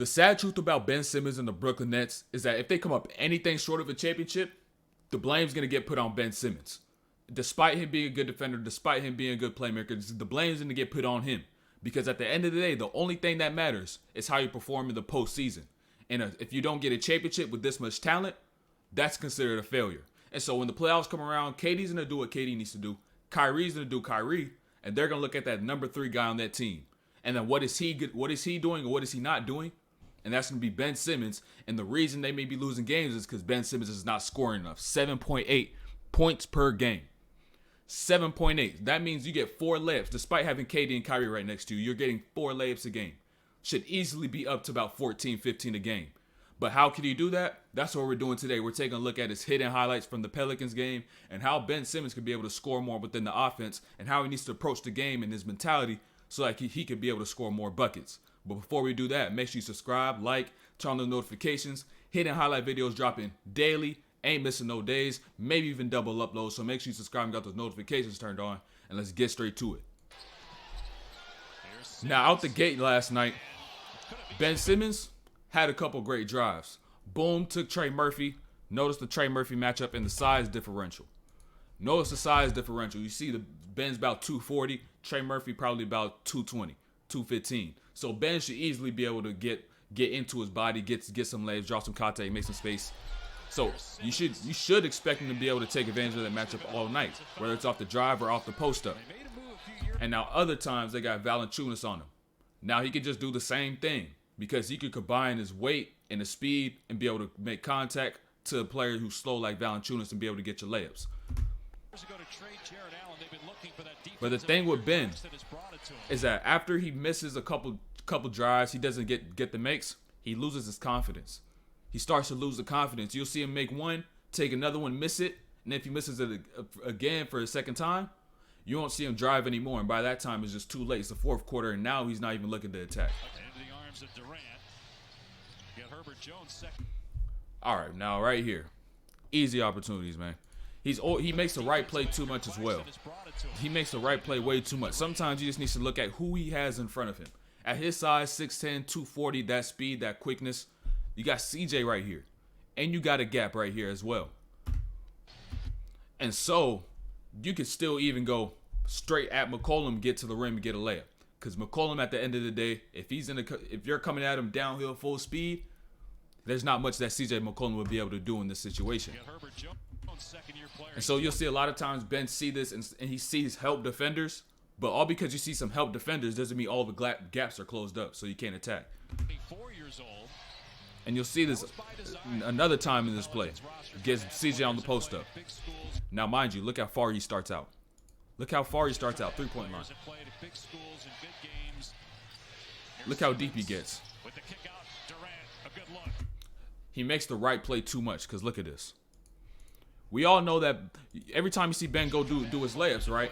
The sad truth about Ben Simmons and the Brooklyn Nets is that if they come up anything short of a championship, the blame's going to get put on Ben Simmons. Despite him being a good defender, despite him being a good playmaker, the blame's going to get put on him. Because at the end of the day, the only thing that matters is how you perform in the postseason. And if you don't get a championship with this much talent, that's considered a failure. And so when the playoffs come around, KD's going to do what KD needs to do. Kyrie's going to do Kyrie. And they're going to look at that number 3 guy on that team. And then what is he doing or what is he not doing? And that's going to be Ben Simmons. And the reason they may be losing games is because Ben Simmons is not scoring enough. 7.8 points per game. 7.8. That means you get 4 layups. Despite having KD and Kyrie right next to you, you're getting 4 layups a game. Should easily be up to about 14, 15 a game. But how can he do that? That's what we're doing today. We're taking a look at his hidden highlights from the Pelicans game and how Ben Simmons could be able to score more within the offense and how he needs to approach the game and his mentality so like he could be able to score more buckets. But before we do that, make sure you subscribe, like, turn on the notifications. Hidden highlight videos dropping daily. Ain't missing no days. Maybe even double uploads. So make sure you subscribe and got those notifications turned on. And let's get straight to it. Now, out the gate last night, Ben Simmons had a couple great drives. Boom, took Trey Murphy. Notice the Trey Murphy matchup and the size differential. Notice the size differential. You see the Ben's about 240. Trey Murphy probably about 220, 215. So Ben should easily be able to get into his body, get some legs, draw some contact, make some space. So you should expect him to be able to take advantage of that matchup all night, whether it's off the drive or off the post up. And now other times they got Valanciunas on him. Now he could just do the same thing because he could combine his weight and his speed and be able to make contact to a player who's slow like Valanciunas and be able to get your layups. But the thing with Ben is that after he misses a couple drives, he doesn't get the makes, he loses his confidence. He starts to lose the confidence. You'll see him make one, take another one, miss it, and if he misses it again for a second time, you won't see him drive anymore. And by that time, it's just too late. It's the fourth quarter, and now he's not even looking to attack. All right, now right here, easy opportunities, man. He makes the right play too much as well. He makes the right play way too much. Sometimes you just need to look at who he has in front of him. At his size, 6'10", 240, that speed, that quickness, you got CJ right here. And you got a gap right here as well. And so you could still even go straight at McCollum, get to the rim and get a layup. Because McCollum, at the end of the day, if you're coming at him downhill full speed, there's not much that CJ McCollum would be able to do in this situation. And so you'll see a lot of times Ben see this and he sees help defenders, but all because you see some help defenders doesn't mean all the gaps are closed up, so you can't attack. And you'll see this another time in this play. Gets CJ on the post up. Now, mind you, look how far he starts out. Look how far he starts out, 3-point line. Look how deep he gets. He makes the right play too much, because look at this. We all know that every time you see Ben go do his layups, right,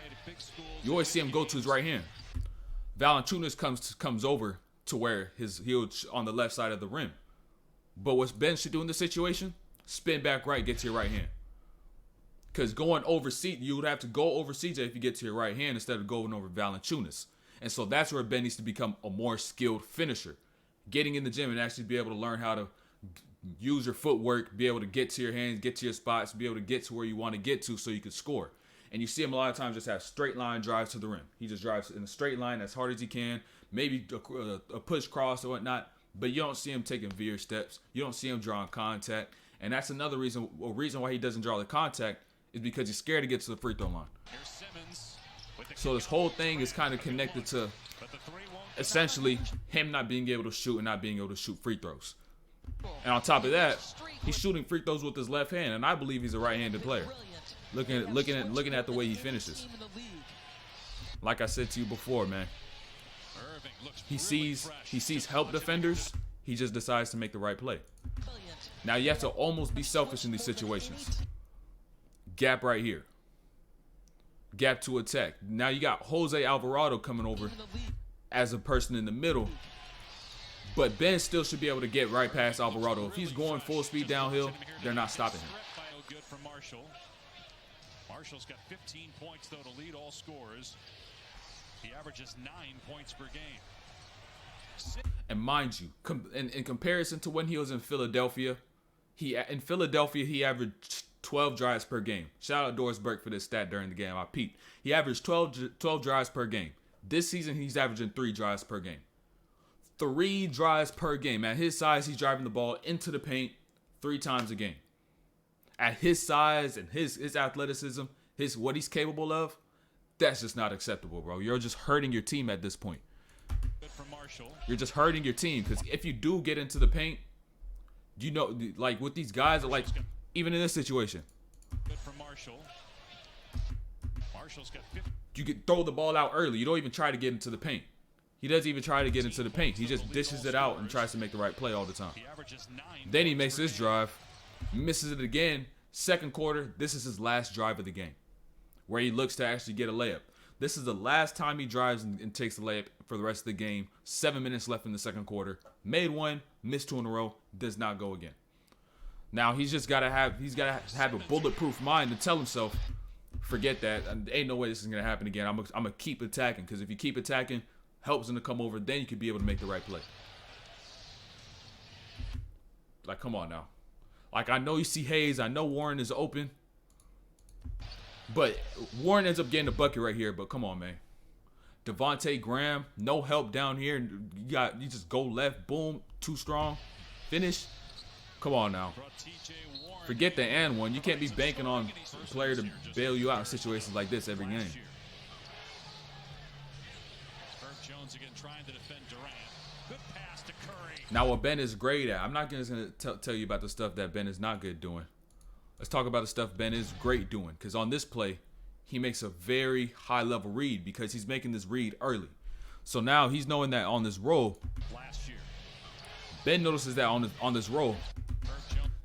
you always see him go to his right hand. Valanciunas comes over to where he'll on the left side of the rim. But what Ben should do in this situation, spin back right, get to your right hand. Because going over you would have to go over CJ if you get to your right hand instead of going over Valanciunas. And so that's where Ben needs to become a more skilled finisher. Getting in the gym and actually be able to learn how to use your footwork, be able to get to your hands, get to your spots, be able to get to where you want to get to so you can score. And you see him a lot of times just have straight line drives to the rim. He just drives in a straight line as hard as he can, maybe a push cross or whatnot, but you don't see him taking veer steps. You don't see him drawing contact. And that's another reason why he doesn't draw the contact is because he's scared to get to the free throw line. So this whole thing is kind of connected to essentially him not being able to shoot and not being able to shoot free throws. And on top of that, he's shooting free throws with his left hand, and I believe he's a right-handed player. Looking at the way he finishes. Like I said to you before, man. He sees help defenders. He just decides to make the right play. Now you have to almost be selfish in these situations. Gap right here. Gap to attack. Now you got Jose Alvarado coming over as a person in the middle. But Ben still should be able to get right past Alvarado. If he's going full speed downhill, they're not stopping him. Marshall's got 15 points, though, to lead all scorers. He averages 9 points per game. And mind you, in comparison to when he was in Philadelphia, he averaged 12 drives per game. Shout out Doris Burke for this stat during the game. I peeped. He averaged 12 drives per game. This season, he's averaging 3 drives per game. 3 drives per game. At his size, he's driving the ball into the paint 3 times a game. At his size and his athleticism, what he's capable of, that's just not acceptable, bro. You're just hurting your team at this point. You're just hurting your team, because if you do get into the paint, you know, like with these guys, like even in this situation, you could throw the ball out early. You don't even try to get into the paint. He doesn't even try to get into the paint. He just dishes it out and tries to make the right play all the time. Then he makes this drive, misses it again. Second quarter, this is his last drive of the game, where he looks to actually get a layup. This is the last time he drives and takes a layup for the rest of the game. 7 minutes left in the second quarter. Made one, missed 2 in a row, does not go again. Now he's got to have a bulletproof mind to tell himself, forget that. Ain't no way this is gonna happen again. I'm gonna keep attacking, because if you keep attacking, helps him to come over, then you could be able to make the right play. Like, come on now. Like, I know you see Hayes, I know Warren is open, but Warren ends up getting a bucket right here. But come on, man. Devontae Graham, no help down here. You just go left, boom, too strong, finish. Come on now. Forget the and one. You can't be banking on a player to bail you out in situations like this every game. Now, what Ben is great at, I'm not going to tell you about the stuff that Ben is not good doing. Let's talk about the stuff Ben is great doing, because on this play, he makes a very high-level read, because he's making this read early. So now he's knowing that on this roll, Ben notices that on this roll,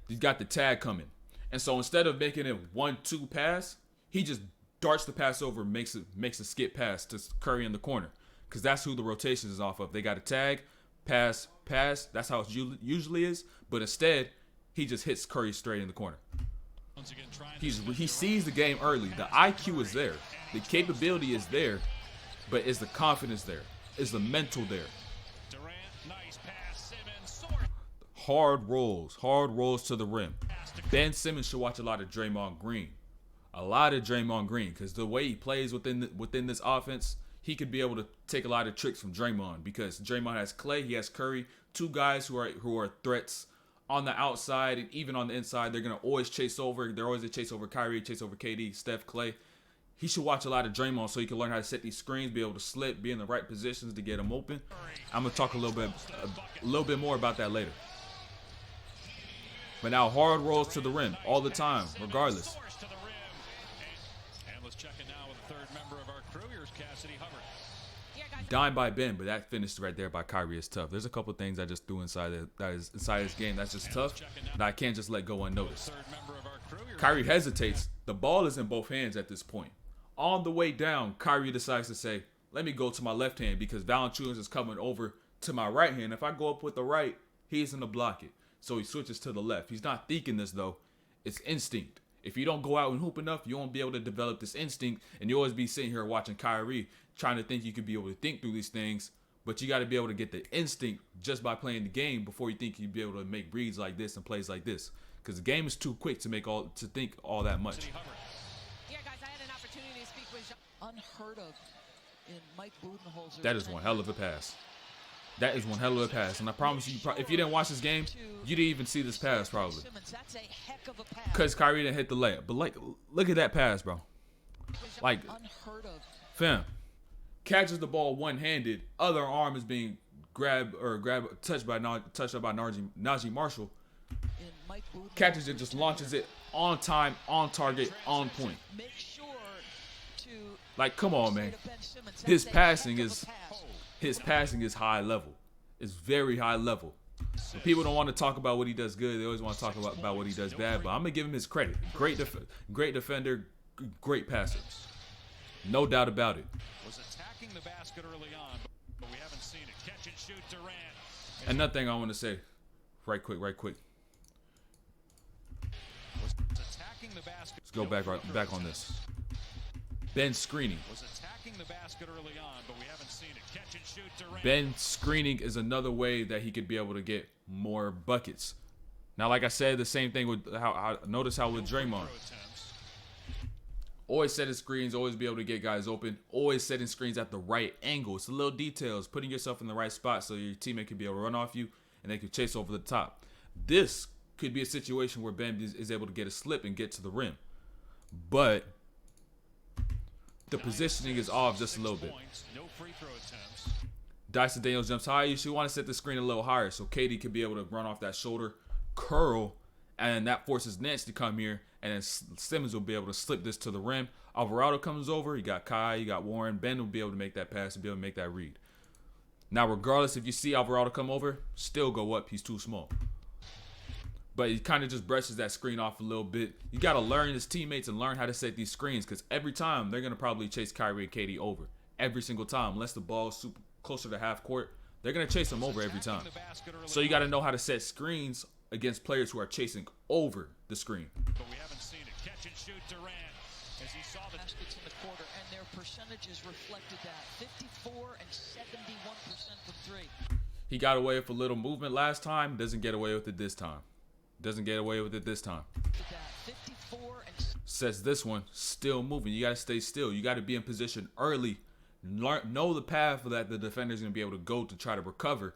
he's got the tag coming. And so instead of making it 1-2 pass, he just darts the pass over, makes a skip pass to Curry in the corner, because that's who the rotation is off of. They got a tag, pass, pass. That's how it usually is. But instead, he just hits Curry straight in the corner. He sees the game early. The IQ is there. The capability is there. But is the confidence there? Is the mental there? Hard rolls to the rim. Ben Simmons should watch a lot of Draymond Green. Because the way he plays within this offense, he could be able to take a lot of tricks from Draymond, because Draymond has Clay, he has Curry, 2 guys who are threats on the outside and even on the inside. They're gonna always chase over. They're always a chase over Kyrie, chase over KD, Steph, Clay. He should watch a lot of Draymond so he can learn how to set these screens, be able to slip, be in the right positions to get them open. I'm gonna talk a little bit more about that later. But now hard rolls to the rim all the time, regardless. Dime by Ben, but that finish right there by Kyrie is tough. There's a couple things I just threw inside this game that's just tough that I can't just let go unnoticed. Kyrie hesitates. The ball is in both hands at this point. On the way down, Kyrie decides to say, let me go to my left hand, because Valanciunas is coming over to my right hand. If I go up with the right, he's going to block it. So he switches to the left. He's not thinking this, though. It's instinct. If you don't go out and hoop enough, you won't be able to develop this instinct, and you'll always be sitting here watching Kyrie trying to think you could be able to think through these things, but you got to be able to get the instinct just by playing the game before you think you'd be able to make reads like this and plays like this, because the game is too quick to think all that much. Yeah, guys, I had an opportunity to speak with unheard of in Mike Budenholzer's. That is one hell of a pass. That is one hell of a pass, and I promise you, if you didn't watch this game, you didn't even see this pass probably, because Kyrie didn't hit the layup. But like, look at that pass, bro. Like, fam, catches the ball one-handed, other arm is being touched by Najee Marshall. Catches it, just launches it on time, on target, on point. Like, come on, man. His passing is high level. It's very high level. So people don't want to talk about what he does good. They always want to talk about what he does bad. But I'm gonna give him his credit. Great defender, great passer. No doubt about it. Was attacking the basket early on, but we haven't seen it. Catch and shoot Durant. Another thing I want to say, right quick. Let's go back on this. Ben screening. Was attacking the basket early on, but we haven't seen it. Catch Catch and shoot Durant. Ben screening is another way that he could be able to get more buckets. Now, like I said, the same thing with how notice how with Draymond. Always setting screens, always be able to get guys open, always setting screens at the right angle. It's the little details, putting yourself in the right spot so your teammate can be able to run off you and they can chase over the top. This could be a situation where Ben is able to get a slip and get to the rim. But the positioning is off just a little bit. No free throw attempts. Dyson Daniels jumps high. You should want to set the screen a little higher so KD can be able to run off that shoulder, curl, and that forces Nance to come here, and then Simmons will be able to slip this to the rim. Alvarado comes over. You got Kai, you got Warren. Ben will be able to make that pass and be able to make that read. Now, regardless if you see Alvarado come over, still go up. He's too small. But he kind of just brushes that screen off a little bit. You got to learn his teammates and learn how to set these screens because every time they're going to probably chase Kyrie and KD over. Every single time. Unless the ball's super closer to half court, they're going to chase them over every time. So you got to know how to set screens against players who are chasing over the screen. But we haven't seen it. Catch and shoot Durant. As he saw the baskets in the quarter, and their percentages reflected that. 54 and 71% from three. He got away with a little movement last time. Doesn't get away with it this time. Doesn't get away with it this time. 54 and Says this one, still moving. You got to stay still. You got to be in position early. Know the path that the defender's going to be able to go to try to recover.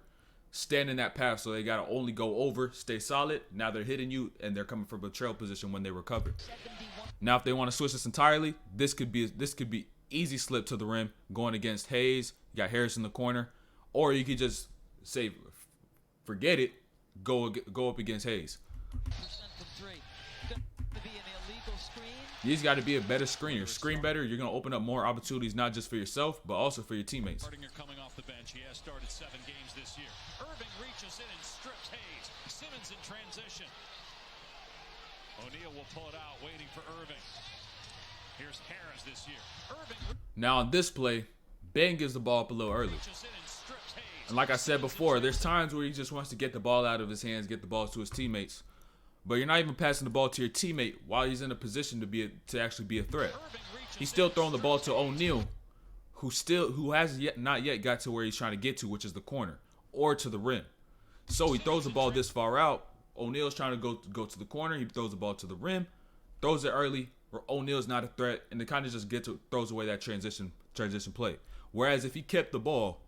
Stand in that path so they got to only go over, stay solid. Now they're hitting you, and they're coming from a trail position when they recover. 71. Now, if they want to switch this entirely, this could be easy slip to the rim going against Hayes. You got Harris in the corner. Or you could just say, forget it, go up against Hayes. From three. Going to be an illegal screen. He's got to be a better screener. Screen better, you're going to open up more opportunities, not just for yourself, but also for your teammates. Hardinger coming off the bench. He has started 7 games this year. Irving reaches in and strips Hayes. Simmons in transition. O'Neal will pull it out, waiting for Irving. Here's Harris this year. Irving Now on this play, Ben gives the ball up a little early. reaches in and strips Hayes. And like I said before, there's times where he just wants to get the ball out of his hands, get the ball to his teammates. But you're not even passing the ball to your teammate while he's in a position to actually be a threat. Irving reaches He's in still and throwing the ball to strips Hayes. O'Neal, who has not yet got to where he's trying to get to, which is the corner or to the rim. So he throws the ball this far out. O'Neal's trying to go to the corner. He throws the ball to the rim, throws it early. Where O'Neal's not a threat, and it kind of just throws away that transition play. Whereas if he kept the ball,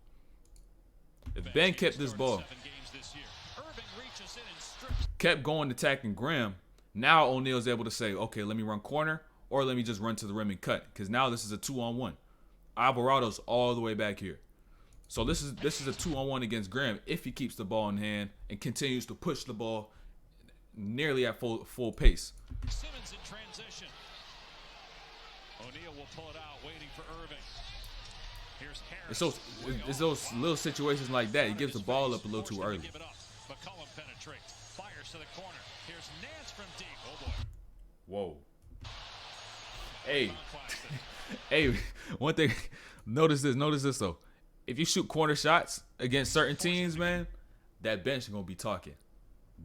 if Ben kept this ball, 7 games this year. Irving reaches in and strips. kept going attacking Graham, now O'Neal's able to say, okay, let me run corner or let me just run to the rim and cut. Because now this is a 2-on-1. Alvarado's all the way back here. So this is a 2-on-1 against Graham if he keeps the ball in hand and continues to push the ball nearly at full pace. Simmons in transition. O'Neal will pull it out, waiting for Irving. Here's Harris. It's those little situations like that. He gives the ball up a little too early. Give it up. McCollum penetrates. Fires to the corner. Here's Nance from deep. Oh boy. Whoa. Hey, Claxton. hey, one thing. Notice this though. If you shoot corner shots against certain teams, man, that bench is gonna be talking.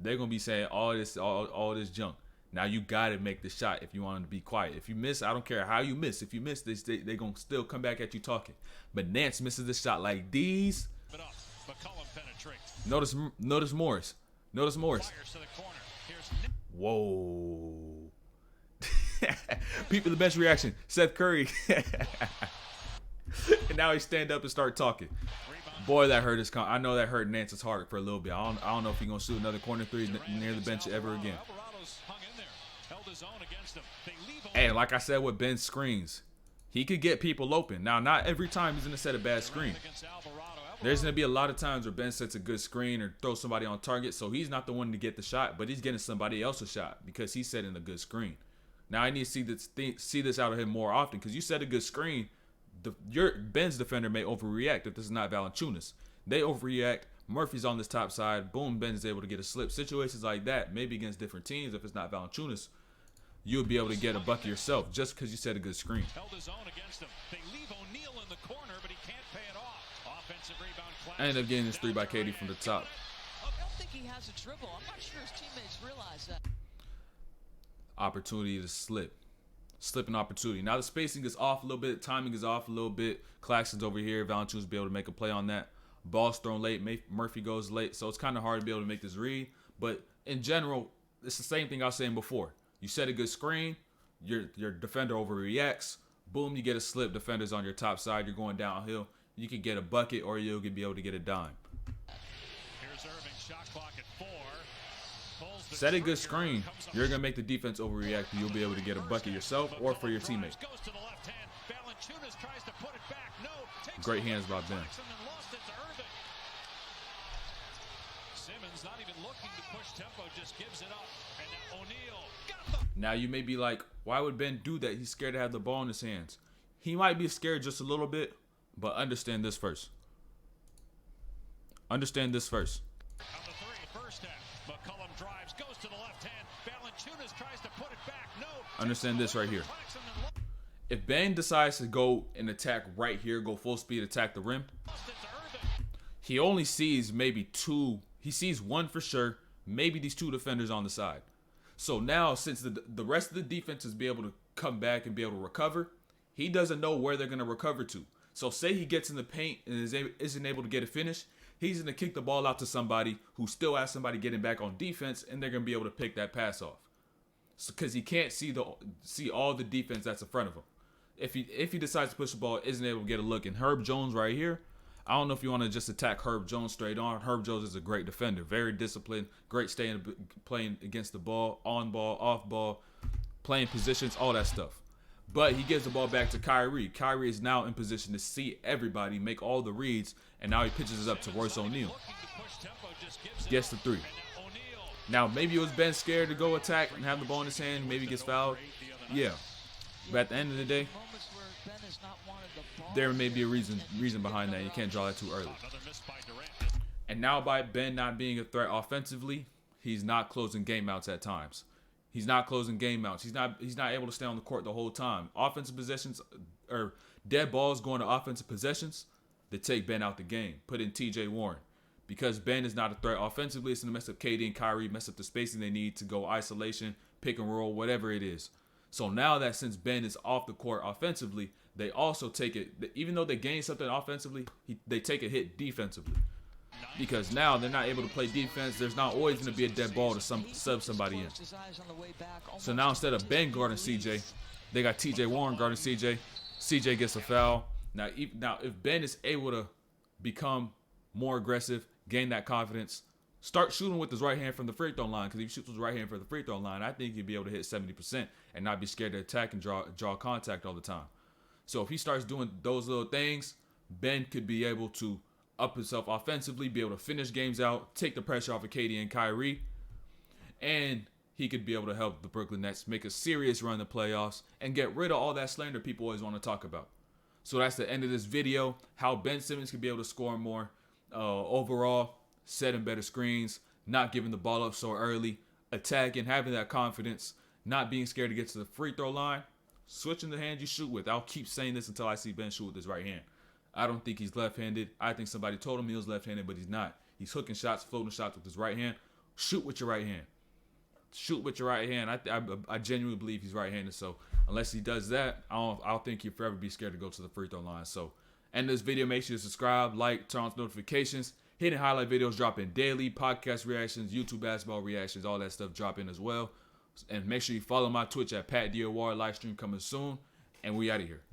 They're gonna be saying all this junk. Now you gotta make the shot if you want them to be quiet. If you miss, I don't care how you miss. If you miss, they gonna still come back at you talking. But Nance misses the shot like these. Give it up. McCollum penetrates. Notice Morris. Notice Morris. Fires to the corner. Here's Nance. Whoa. People the bench reaction. Seth Curry. And now he stand up and start talking. Rebound. Boy, that hurt I know that hurt Nance's heart for a little bit. I don't know if he's gonna shoot another corner three near the bench ever again. Alvarado's hung in there. Held his own against him. They leave him. And like I said with Ben screens, he could get people open. Now, not every time he's gonna set a bad screen. Against Alvarado. There's gonna be a lot of times where Ben sets a good screen or throws somebody on target, so he's not the one to get the shot, but he's getting somebody else a shot because he's setting a good screen. Now I need to see this out of him more often because you set a good screen. Ben's defender may overreact if this is not Valanciunas. They overreact. Murphy's on this top side. Boom, Ben is able to get a slip. Situations like that, maybe against different teams, if it's not Valanciunas, you would be able to get a bucket yourself just because you set a good screen. Held his own against him. They leave O'Neal in the corner, but he can't pay it off. Offensive rebound. I end up getting this 3 by KD from the top. I don't think he has a dribble. I'm not sure his teammates realize that. Opportunity to slip. Slipping opportunity. Now the spacing is off a little bit. Timing is off a little bit. Claxton's over here. Valanciunas be able to make a play on that. Ball's thrown late. Murphy goes late. So it's kind of hard to be able to make this read. But in general, it's the same thing I was saying before. You set a good screen. Your defender overreacts. Boom, you get a slip. Defender's on your top side. You're going downhill. You can get a bucket or you'll be able to get a dime. Here's Irving, shot clock at 4. Set a good screen. You're going to make the defense overreact. You'll be able to get a bucket yourself or for your teammate. Great hands by Ben. Simmons not even looking to push tempo, just gives it up. And now O'Neal got the... Now you may be like, why would Ben do that? He's scared to have the ball in his hands. He might be scared just a little bit, but understand this first. Understand this first. On the 3, first half. McCollum drives, goes to the left hand. Valanciunas tries to put it back. No. Understand this right here. If Ben decides to go and attack right here, go full speed, attack the rim, he only sees maybe 2. He sees 1 for sure, maybe these 2 defenders on the side. So now, since the rest of the defense is be able to come back and be able to recover, he doesn't know where they're going to recover to. So say he gets in the paint and isn't able to get a finish, he's going to kick the ball out to somebody who still has somebody getting back on defense, and they're going to be able to pick that pass off. Because he can't see all the defense that's in front of him. If he decides to push the ball, isn't able to get a look. And Herb Jones right here, I don't know if you want to just attack Herb Jones straight on. Herb Jones is a great defender, very disciplined, great playing against the ball, on ball, off ball, playing positions, all that stuff. But he gives the ball back to Kyrie. Kyrie is now in position to see everybody, make all the reads, and now he pitches it up to Royce O'Neal. Gets the 3. Now, maybe it was Ben scared to go attack and have the ball in his hand. Maybe he gets fouled. Yeah. But at the end of the day, there may be a reason behind that. You can't draw that too early. And now by Ben not being a threat offensively, he's not closing game outs at times. He's not closing game outs. He's not able to stay on the court the whole time. Offensive possessions or dead balls going to offensive possessions, they take Ben out the game. Put in TJ Warren. Because Ben is not a threat offensively, it's going to mess up KD and Kyrie, mess up the spacing they need to go isolation, pick and roll, whatever it is. So now that since Ben is off the court offensively, they also take it, even though they gain something offensively, they take a hit defensively. Because now they're not able to play defense. There's not always going to be a dead ball to sub somebody in. So now instead of Ben guarding CJ, they got TJ Warren guarding CJ. CJ gets a foul. Now if Ben is able to become more aggressive, gain that confidence, start shooting with his right hand from the free throw line. Because if he shoots with his right hand from the free throw line, I think he'd be able to hit 70% and not be scared to attack and draw contact all the time. So if he starts doing those little things, Ben could be able to up himself offensively, be able to finish games out, take the pressure off of KD and Kyrie, and he could be able to help the Brooklyn Nets make a serious run in the playoffs and get rid of all that slander people always want to talk about. So that's the end of this video, how Ben Simmons could be able to score more overall, setting better screens, not giving the ball up so early, attacking, having that confidence, not being scared to get to the free throw line, switching the hand you shoot with. I'll keep saying this until I see Ben shoot with his right hand. I don't think he's left-handed. I think somebody told him he was left-handed, but he's not. He's hooking shots, floating shots with his right hand. Shoot with your right hand. Shoot with your right hand. I genuinely believe he's right-handed. So unless he does that, I don't think he'll forever be scared to go to the free throw line. So end this video. Make sure you subscribe, like, turn on notifications. Hidden highlight videos drop in daily. Podcast reactions, YouTube basketball reactions, all that stuff drop in as well. And make sure you follow my Twitch at Pat Diawar. Live stream coming soon. And we out of here.